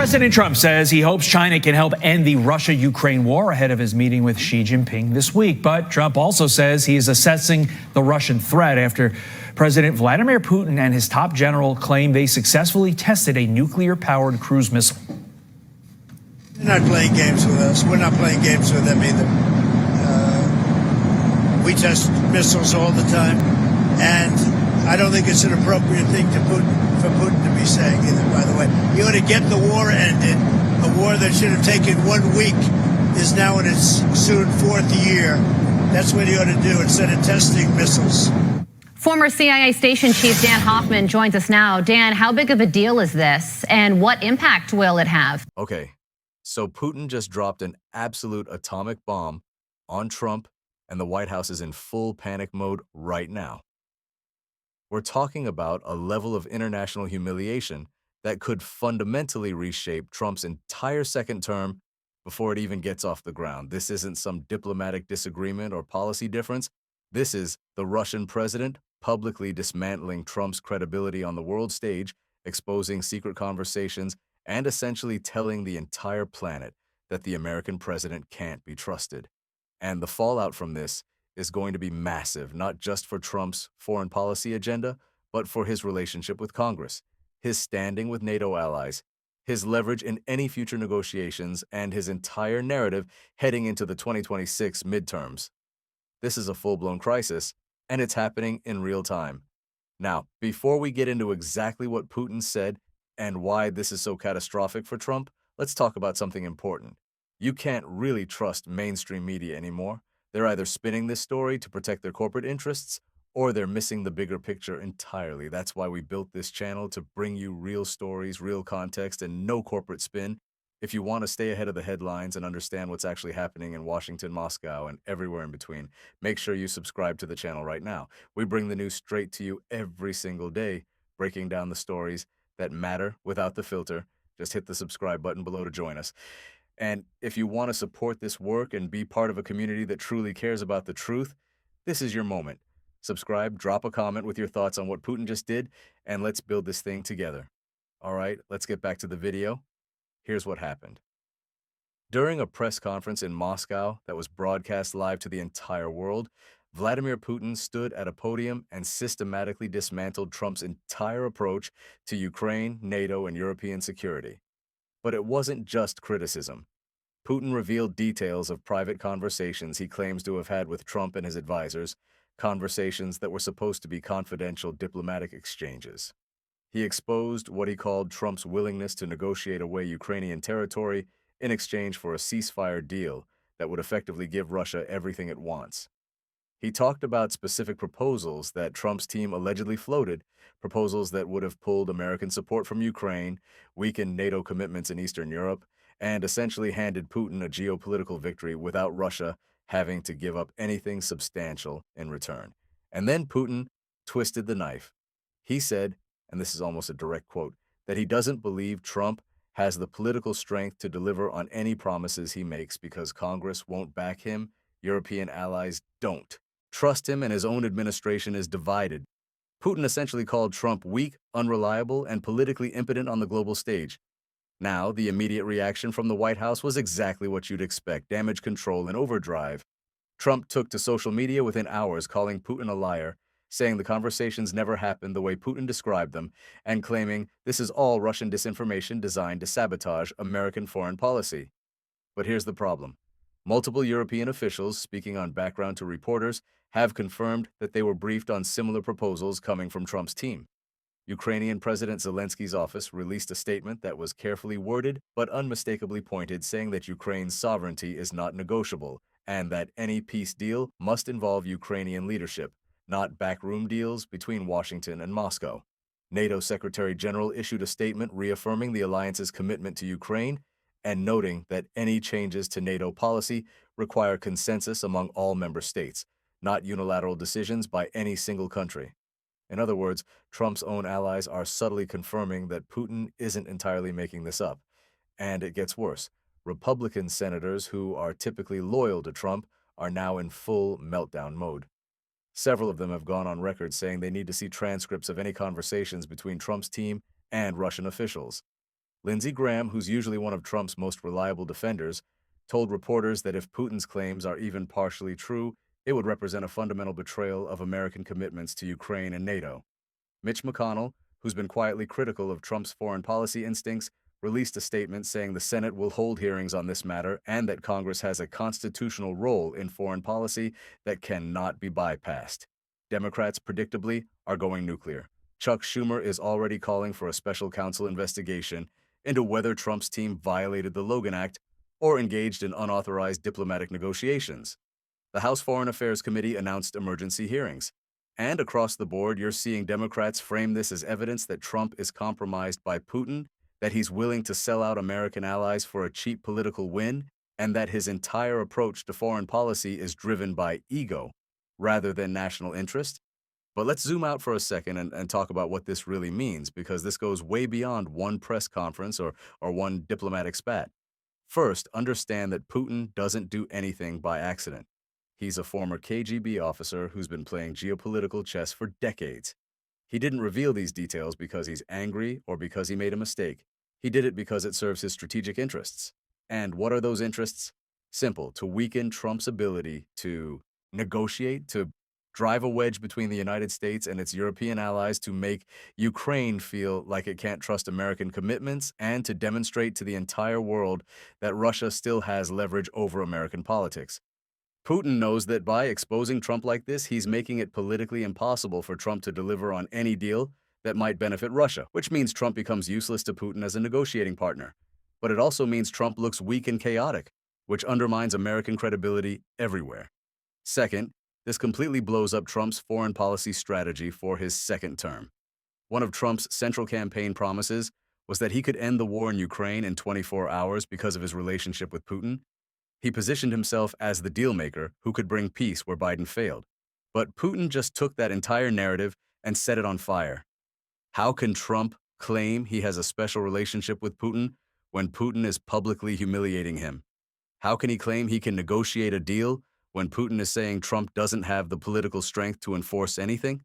President Trump says he hopes China can help end the Russia-Ukraine war ahead of his meeting with Xi Jinping this week. But Trump also says he is assessing the Russian threat after President Vladimir Putin and his top general claim they successfully tested a nuclear-powered cruise missile. They're not playing games with us. We're not playing games with them either. We test missiles all the time, and I don't think it's an appropriate thing for Putin to be saying either, by the way. You ought to get the war ended. A war that should have taken 1 week is now in its soon 4th year. That's what you ought to do instead of testing missiles. Former CIA station chief Dan Hoffman joins us now. Dan, how big of a deal is this, and what impact will it have? Okay, so Putin just dropped an absolute atomic bomb on Trump, and the White House is in full panic mode right now. We're talking about a level of international humiliation that could fundamentally reshape Trump's entire second term before it even gets off the ground. This isn't some diplomatic disagreement or policy difference. This is the Russian president publicly dismantling Trump's credibility on the world stage, exposing secret conversations, and essentially telling the entire planet that the American president can't be trusted. And the fallout from this is going to be massive, not just for Trump's foreign policy agenda, but for his relationship with Congress, his standing with NATO allies, his leverage in any future negotiations, and his entire narrative heading into the 2026 midterms. This is a full-blown crisis, and it's happening in real time. Now, before we get into exactly what Putin said and why this is so catastrophic for Trump, let's talk about something important. You can't really trust mainstream media anymore. They're either spinning this story to protect their corporate interests, or they're missing the bigger picture entirely. That's why we built this channel, to bring you real stories, real context, and no corporate spin. If you want to stay ahead of the headlines and understand what's actually happening in Washington, Moscow, and everywhere in between, make sure you subscribe to the channel right now. We bring the news straight to you every single day, breaking down the stories that matter without the filter. Just hit the subscribe button below to join us. And if you want to support this work and be part of a community that truly cares about the truth, this is your moment. Subscribe, drop a comment with your thoughts on what Putin just did, and let's build this thing together. All right, let's get back to the video. Here's what happened. During a press conference in Moscow that was broadcast live to the entire world, Vladimir Putin stood at a podium and systematically dismantled Trump's entire approach to Ukraine, NATO, and European security. But it wasn't just criticism. Putin revealed details of private conversations he claims to have had with Trump and his advisors, conversations that were supposed to be confidential diplomatic exchanges. He exposed what he called Trump's willingness to negotiate away Ukrainian territory in exchange for a ceasefire deal that would effectively give Russia everything it wants. He talked about specific proposals that Trump's team allegedly floated, proposals that would have pulled American support from Ukraine, weakened NATO commitments in Eastern Europe, and essentially handed Putin a geopolitical victory without Russia having to give up anything substantial in return. And then Putin twisted the knife. He said, and this is almost a direct quote, that he doesn't believe Trump has the political strength to deliver on any promises he makes because Congress won't back him, European allies don't trust him, and his own administration is divided. Putin essentially called Trump weak, unreliable, and politically impotent on the global stage. Now, the immediate reaction from the White House was exactly what you'd expect: damage control and overdrive. Trump took to social media within hours, calling Putin a liar, saying the conversations never happened the way Putin described them, and claiming this is all Russian disinformation designed to sabotage American foreign policy. But here's the problem. Multiple European officials, speaking on background to reporters, have confirmed that they were briefed on similar proposals coming from Trump's team. Ukrainian President Zelensky's office released a statement that was carefully worded but unmistakably pointed, saying that Ukraine's sovereignty is not negotiable and that any peace deal must involve Ukrainian leadership, not backroom deals between Washington and Moscow. NATO Secretary General issued a statement reaffirming the alliance's commitment to Ukraine and noting that any changes to NATO policy require consensus among all member states, not unilateral decisions by any single country. In other words, Trump's own allies are subtly confirming that Putin isn't entirely making this up. And it gets worse. Republican senators who are typically loyal to Trump are now in full meltdown mode. Several of them have gone on record saying they need to see transcripts of any conversations between Trump's team and Russian officials. Lindsey Graham, who's usually one of Trump's most reliable defenders, told reporters that if Putin's claims are even partially true, it would represent a fundamental betrayal of American commitments to Ukraine and NATO. Mitch McConnell, who's been quietly critical of Trump's foreign policy instincts, released a statement saying the Senate will hold hearings on this matter and that Congress has a constitutional role in foreign policy that cannot be bypassed. Democrats, predictably, are going nuclear. Chuck Schumer is already calling for a special counsel investigation into whether Trump's team violated the Logan Act or engaged in unauthorized diplomatic negotiations. The House Foreign Affairs Committee announced emergency hearings. And across the board, you're seeing Democrats frame this as evidence that Trump is compromised by Putin, that he's willing to sell out American allies for a cheap political win, and that his entire approach to foreign policy is driven by ego rather than national interest. But let's zoom out for a second and talk about what this really means, because this goes way beyond one press conference or one diplomatic spat. First, understand that Putin doesn't do anything by accident. He's a former KGB officer who's been playing geopolitical chess for decades. He didn't reveal these details because he's angry or because he made a mistake. He did it because it serves his strategic interests. And what are those interests? Simple: to weaken Trump's ability to negotiate, to drive a wedge between the United States and its European allies, to make Ukraine feel like it can't trust American commitments, and to demonstrate to the entire world that Russia still has leverage over American politics. Putin knows that by exposing Trump like this, he's making it politically impossible for Trump to deliver on any deal that might benefit Russia, which means Trump becomes useless to Putin as a negotiating partner. But it also means Trump looks weak and chaotic, which undermines American credibility everywhere. Second, this completely blows up Trump's foreign policy strategy for his second term. One of Trump's central campaign promises was that he could end the war in Ukraine in 24 hours because of his relationship with Putin. He positioned himself as the deal-maker who could bring peace where Biden failed. But Putin just took that entire narrative and set it on fire. How can Trump claim he has a special relationship with Putin when Putin is publicly humiliating him? How can he claim he can negotiate a deal when Putin is saying Trump doesn't have the political strength to enforce anything?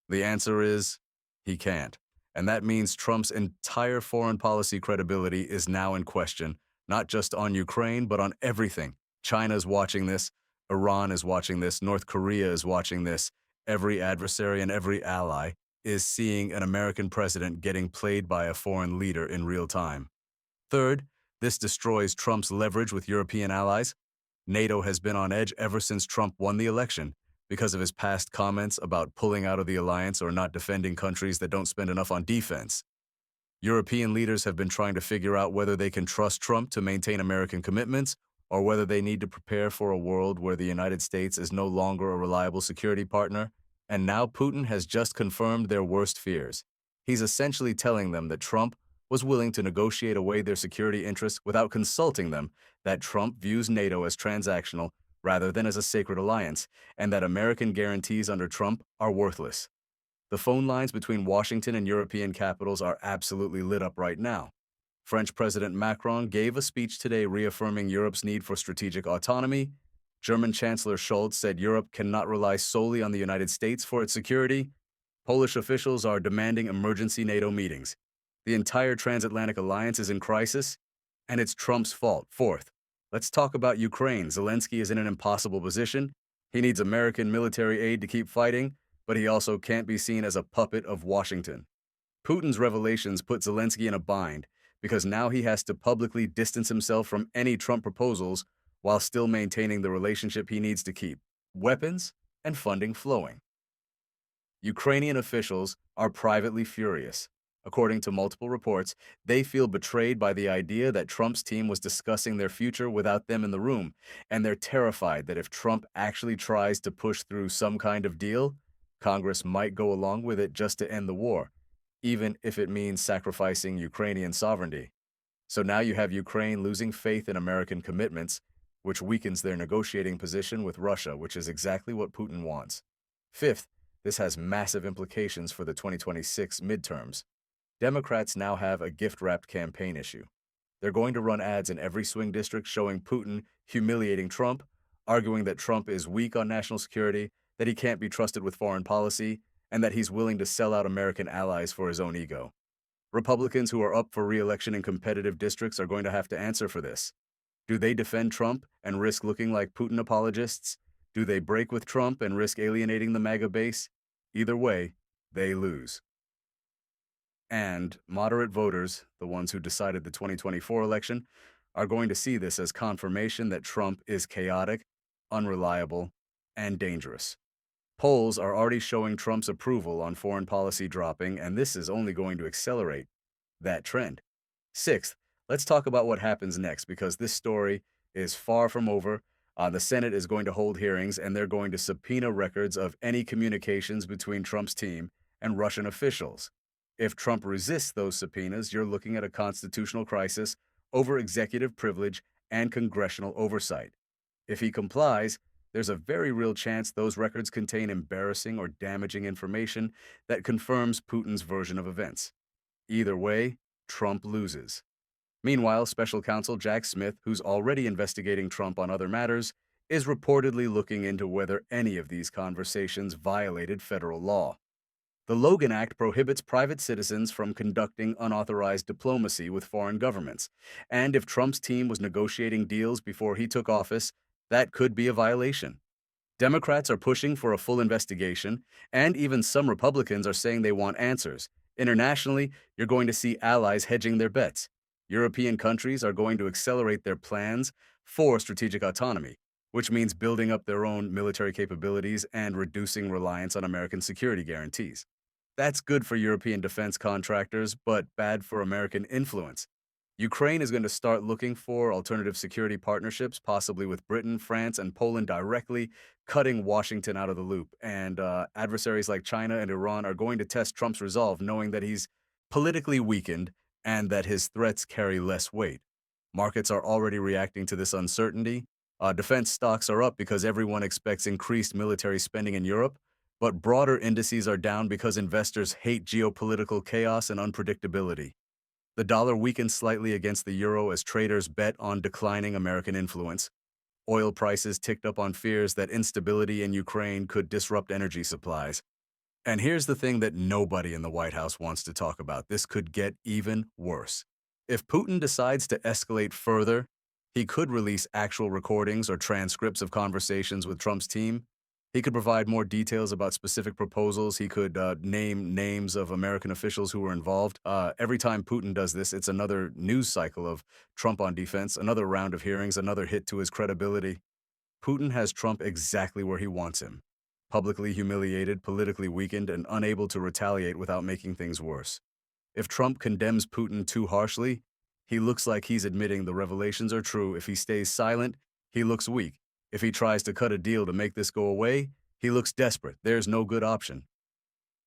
The answer is he can't. And that means Trump's entire foreign policy credibility is now in question, not just on Ukraine, but on everything. China's watching this, Iran is watching this, North Korea is watching this. Every adversary and every ally is seeing an American president getting played by a foreign leader in real time. Third, this destroys Trump's leverage with European allies. NATO has been on edge ever since Trump won the election because of his past comments about pulling out of the alliance or not defending countries that don't spend enough on defense. European leaders have been trying to figure out whether they can trust Trump to maintain American commitments or whether they need to prepare for a world where the United States is no longer a reliable security partner. And now Putin has just confirmed their worst fears. He's essentially telling them that Trump was willing to negotiate away their security interests without consulting them, that Trump views NATO as transactional rather than as a sacred alliance, and that American guarantees under Trump are worthless. The phone lines between Washington and European capitals are absolutely lit up right now. French President Macron gave a speech today reaffirming Europe's need for strategic autonomy. German Chancellor Scholz said Europe cannot rely solely on the United States for its security. Polish officials are demanding emergency NATO meetings. The entire transatlantic alliance is in crisis, and it's Trump's fault. Fourth, let's talk about Ukraine. Zelensky is in an impossible position. He needs American military aid to keep fighting, but he also can't be seen as a puppet of Washington. Putin's revelations put Zelensky in a bind because now he has to publicly distance himself from any Trump proposals while still maintaining the relationship he needs to keep weapons and funding flowing. Ukrainian officials are privately furious. According to multiple reports, they feel betrayed by the idea that Trump's team was discussing their future without them in the room, and they're terrified that if Trump actually tries to push through some kind of deal, Congress might go along with it just to end the war, even if it means sacrificing Ukrainian sovereignty. So now you have Ukraine losing faith in American commitments, which weakens their negotiating position with Russia, which is exactly what Putin wants. Fifth, this has massive implications for the 2026 midterms. Democrats now have a gift-wrapped campaign issue. They're going to run ads in every swing district showing Putin humiliating Trump, arguing that Trump is weak on national security, that he can't be trusted with foreign policy, and that he's willing to sell out American allies for his own ego. Republicans who are up for re-election in competitive districts are going to have to answer for this. Do they defend Trump and risk looking like Putin apologists? Do they break with Trump and risk alienating the MAGA base? Either way, they lose. And moderate voters, the ones who decided the 2024 election, are going to see this as confirmation that Trump is chaotic, unreliable, and dangerous. Polls are already showing Trump's approval on foreign policy dropping, and this is only going to accelerate that trend. Sixth, let's talk about what happens next, because this story is far from over. The Senate is going to hold hearings, and they're going to subpoena records of any communications between Trump's team and Russian officials. If Trump resists those subpoenas, you're looking at a constitutional crisis over executive privilege and congressional oversight. If he complies, there's a very real chance those records contain embarrassing or damaging information that confirms Putin's version of events. Either way, Trump loses. Meanwhile, special counsel Jack Smith, who's already investigating Trump on other matters, is reportedly looking into whether any of these conversations violated federal law. The Logan Act prohibits private citizens from conducting unauthorized diplomacy with foreign governments, and if Trump's team was negotiating deals before he took office, that could be a violation. Democrats are pushing for a full investigation, and even some Republicans are saying they want answers. Internationally, you're going to see allies hedging their bets. European countries are going to accelerate their plans for strategic autonomy, which means building up their own military capabilities and reducing reliance on American security guarantees. That's good for European defense contractors, but bad for American influence. Ukraine is going to start looking for alternative security partnerships, possibly with Britain, France, and Poland directly, cutting Washington out of the loop. And adversaries like China and Iran are going to test Trump's resolve, knowing that he's politically weakened and that his threats carry less weight. Markets are already reacting to this uncertainty. Defense stocks are up because everyone expects increased military spending in Europe, but broader indices are down because investors hate geopolitical chaos and unpredictability. The dollar weakened slightly against the euro as traders bet on declining American influence. Oil prices ticked up on fears that instability in Ukraine could disrupt energy supplies. And here's the thing that nobody in the White House wants to talk about. This could get even worse. If Putin decides to escalate further, he could release actual recordings or transcripts of conversations with Trump's team. He could provide more details about specific proposals. He could name names of American officials who were involved. Every time Putin does this, it's another news cycle of Trump on defense, another round of hearings, another hit to his credibility. Putin has Trump exactly where he wants him. Publicly humiliated, politically weakened, and unable to retaliate without making things worse. If Trump condemns Putin too harshly, he looks like he's admitting the revelations are true. If he stays silent, he looks weak. If he tries to cut a deal to make this go away, he looks desperate. There's no good option.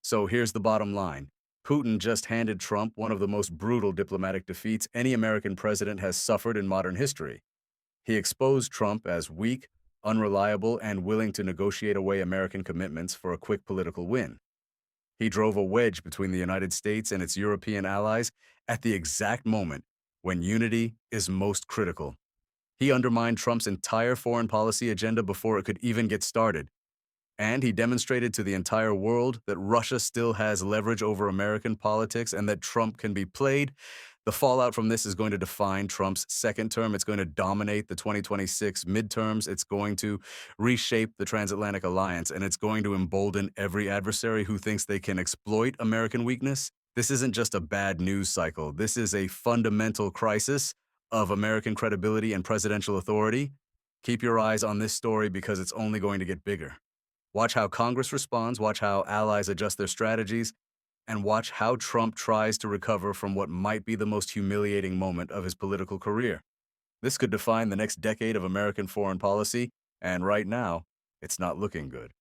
So here's the bottom line. Putin just handed Trump one of the most brutal diplomatic defeats any American president has suffered in modern history. He exposed Trump as weak, unreliable, and willing to negotiate away American commitments for a quick political win. He drove a wedge between the United States and its European allies at the exact moment when unity is most critical. He undermined Trump's entire foreign policy agenda before it could even get started. And he demonstrated to the entire world that Russia still has leverage over American politics and that Trump can be played. The fallout from this is going to define Trump's second term. It's going to dominate the 2026 midterms. It's going to reshape the transatlantic alliance, and it's going to embolden every adversary who thinks they can exploit American weakness. This isn't just a bad news cycle. This is a fundamental crisis of American credibility and presidential authority. Keep your eyes on this story because it's only going to get bigger. Watch how Congress responds, watch how allies adjust their strategies, and watch how Trump tries to recover from what might be the most humiliating moment of his political career. This could define the next decade of American foreign policy, and right now, it's not looking good.